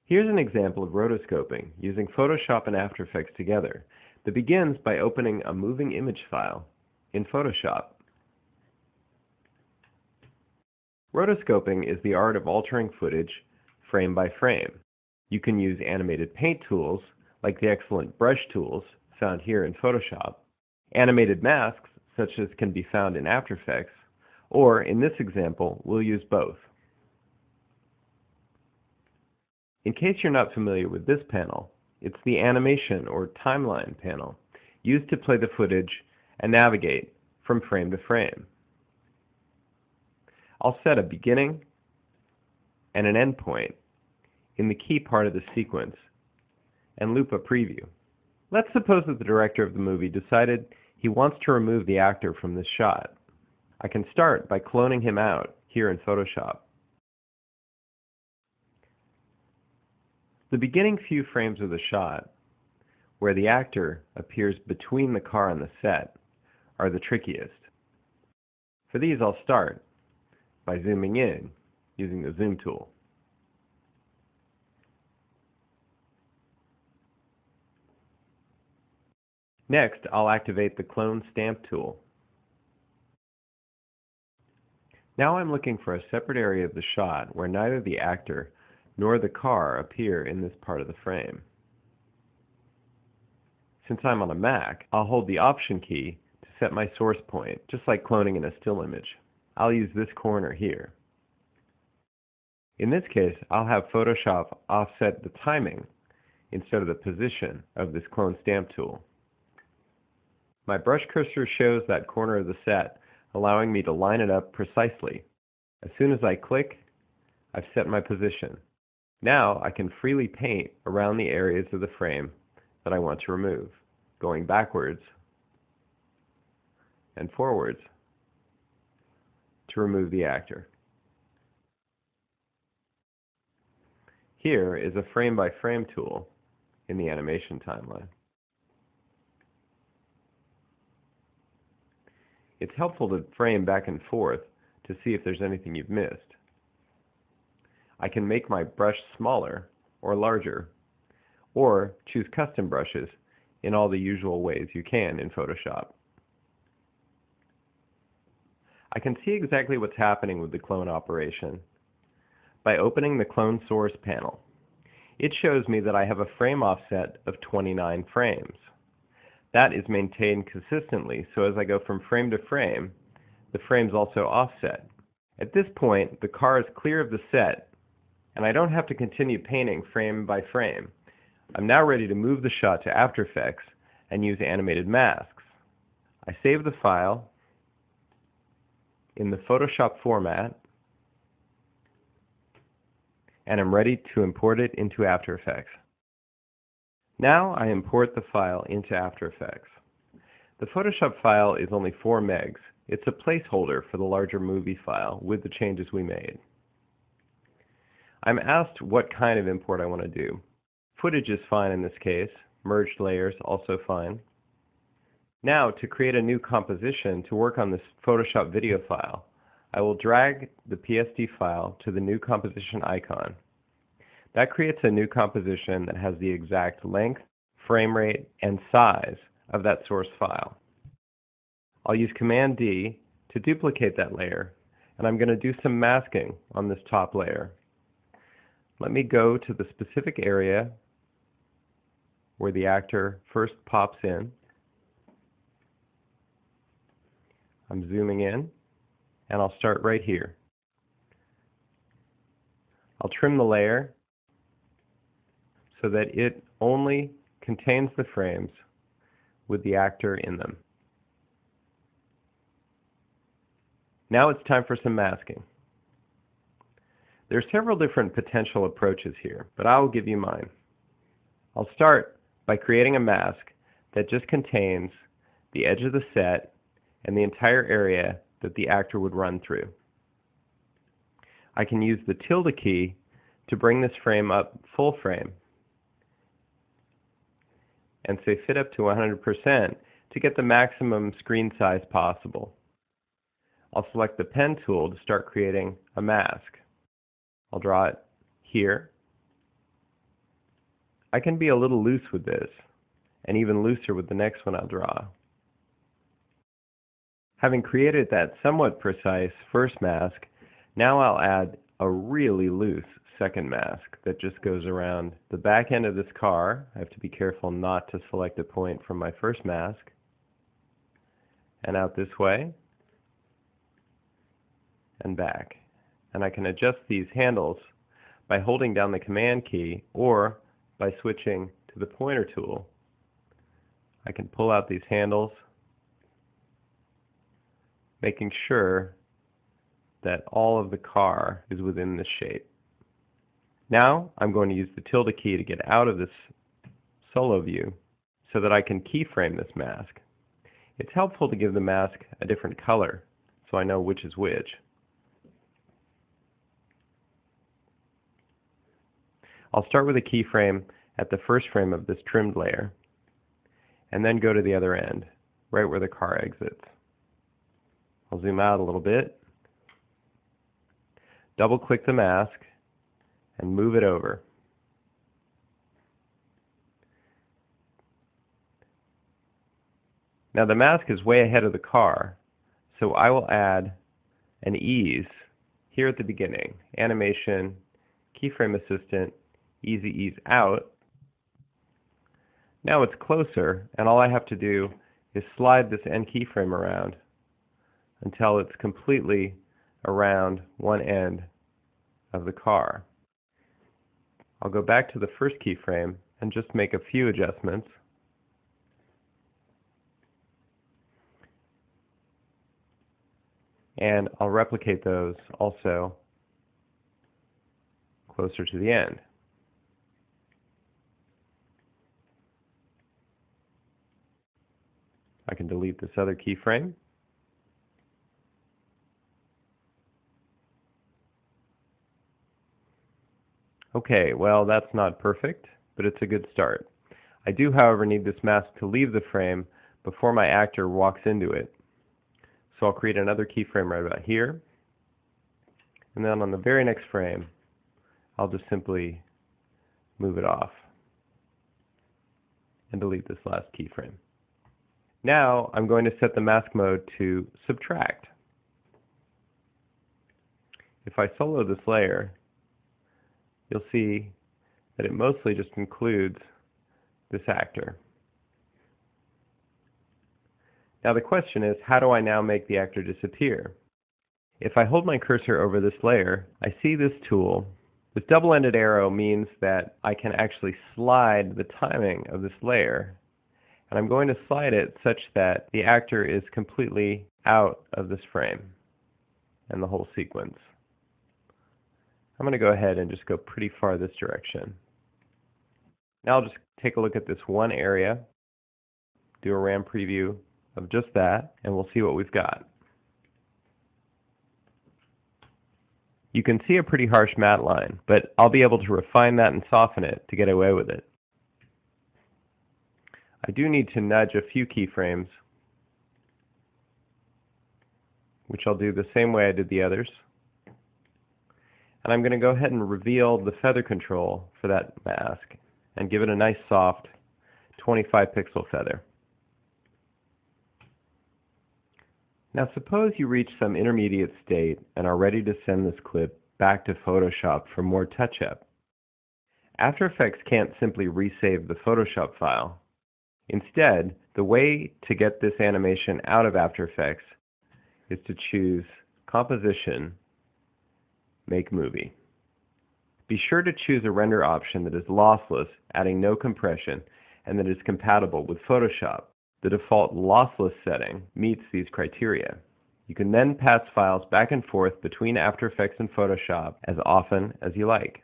Here's an example of rotoscoping using Photoshop and After Effects together that begins by opening a moving image file in Photoshop. Rotoscoping is the art of altering footage frame by frame. You can use animated paint tools like the excellent brush tools found here in Photoshop, animated masks such as can be found in After Effects, or in this example, we'll use both. In case you're not familiar with this panel, it's the animation or timeline panel used to play the footage and navigate from frame to frame. I'll set a beginning and an end point in the key part of the sequence and loop a preview. Let's suppose that the director of the movie decided he wants to remove the actor from this shot. I can start by cloning him out here in Photoshop. The beginning few frames of the shot, where the actor appears between the car and the set, are the trickiest. For these, I'll start by zooming in using the zoom tool. Next, I'll activate the Clone Stamp tool. Now I'm looking for a separate area of the shot where neither the actor nor the car appear in this part of the frame. Since I'm on a Mac, I'll hold the Option key to set my source point, just like cloning in a still image. I'll use this corner here. In this case, I'll have Photoshop offset the timing instead of the position of this Clone Stamp tool. My brush cursor shows that corner of the set, allowing me to line it up precisely. As soon as I click, I've set my position. Now I can freely paint around the areas of the frame that I want to remove, going backwards and forwards to remove the actor. Here is a frame-by-frame tool in the animation timeline. It's helpful to frame back and forth to see if there's anything you've missed. I can make my brush smaller or larger, or choose custom brushes in all the usual ways you can in Photoshop. I can see exactly what's happening with the clone operation by opening the Clone Source panel. It shows me that I have a frame offset of 29 frames. That is maintained consistently, so as I go from frame to frame, the frames also offset. At this point, the car is clear of the set, and I don't have to continue painting frame by frame. I'm now ready to move the shot to After Effects and use animated masks. I save the file in the Photoshop format, and I'm ready to import it into After Effects. Now I import the file into After Effects. The Photoshop file is only 4 megs. It's a placeholder for the larger movie file with the changes we made. I'm asked what kind of import I want to do. Footage is fine in this case. Merged layers also fine. Now, to create a new composition to work on this Photoshop video file, I will drag the PSD file to the new composition icon. That creates a new composition that has the exact length, frame rate, and size of that source file. I'll use Command D to duplicate that layer, and I'm going to do some masking on this top layer. Let me go to the specific area where the actor first pops in. I'm zooming in, and I'll start right here. I'll trim the layer so that it only contains the frames with the actor in them. Now it's time for some masking. There are several different potential approaches here, but I will give you mine. I'll start by creating a mask that just contains the edge of the set and the entire area that the actor would run through. I can use the tilde key to bring this frame up full frame and say fit up to 100% to get the maximum screen size possible. I'll select the pen tool to start creating a mask. I'll draw it here, I can be a little loose with this, and even looser with the next one I'll draw. Having created that somewhat precise first mask, now I'll add a really loose second mask that just goes around the back end of this car. I have to be careful not to select a point from my first mask, and out this way, and back. And I can adjust these handles by holding down the Command key or by switching to the pointer tool. I can pull out these handles, making sure that all of the car is within this shape. Now I'm going to use the tilde key to get out of this solo view so that I can keyframe this mask. It's helpful to give the mask a different color so I know which is which. I'll start with a keyframe at the first frame of this trimmed layer, and then go to the other end, right where the car exits. I'll zoom out a little bit, double-click the mask, and move it over. Now the mask is way ahead of the car, so I will add an ease here at the beginning. Animation, keyframe assistant, easy ease out. Now it's closer, and all I have to do is slide this end keyframe around until it's completely around one end of the car. I'll go back to the first keyframe and just make a few adjustments. And I'll replicate those also closer to the end. I can delete this other keyframe. Okay, well, that's not perfect, but it's a good start. I do, however, need this mask to leave the frame before my actor walks into it. So I'll create another keyframe right about here. And then on the very next frame, I'll just simply move it off and delete this last keyframe. Now I'm going to set the mask mode to subtract. If I solo this layer, you'll see that it mostly just includes this actor. Now the question is, how do I now make the actor disappear? If I hold my cursor over this layer, I see this tool. This double-ended arrow means that I can actually slide the timing of this layer. And I'm going to slide it such that the actor is completely out of this frame and the whole sequence. I'm going to go ahead and just go pretty far this direction. Now I'll just take a look at this one area, do a RAM preview of just that, and we'll see what we've got. You can see a pretty harsh matte line, but I'll be able to refine that and soften it to get away with it. I do need to nudge a few keyframes, which I'll do the same way I did the others. And I'm going to go ahead and reveal the feather control for that mask and give it a nice soft 25 pixel feather. Now suppose you reach some intermediate state and are ready to send this clip back to Photoshop for more touch-up. After Effects can't simply resave the Photoshop file. Instead, the way to get this animation out of After Effects is to choose Composition, Make Movie. Be sure to choose a render option that is lossless, adding no compression, and that is compatible with Photoshop. The default lossless setting meets these criteria. You can then pass files back and forth between After Effects and Photoshop as often as you like.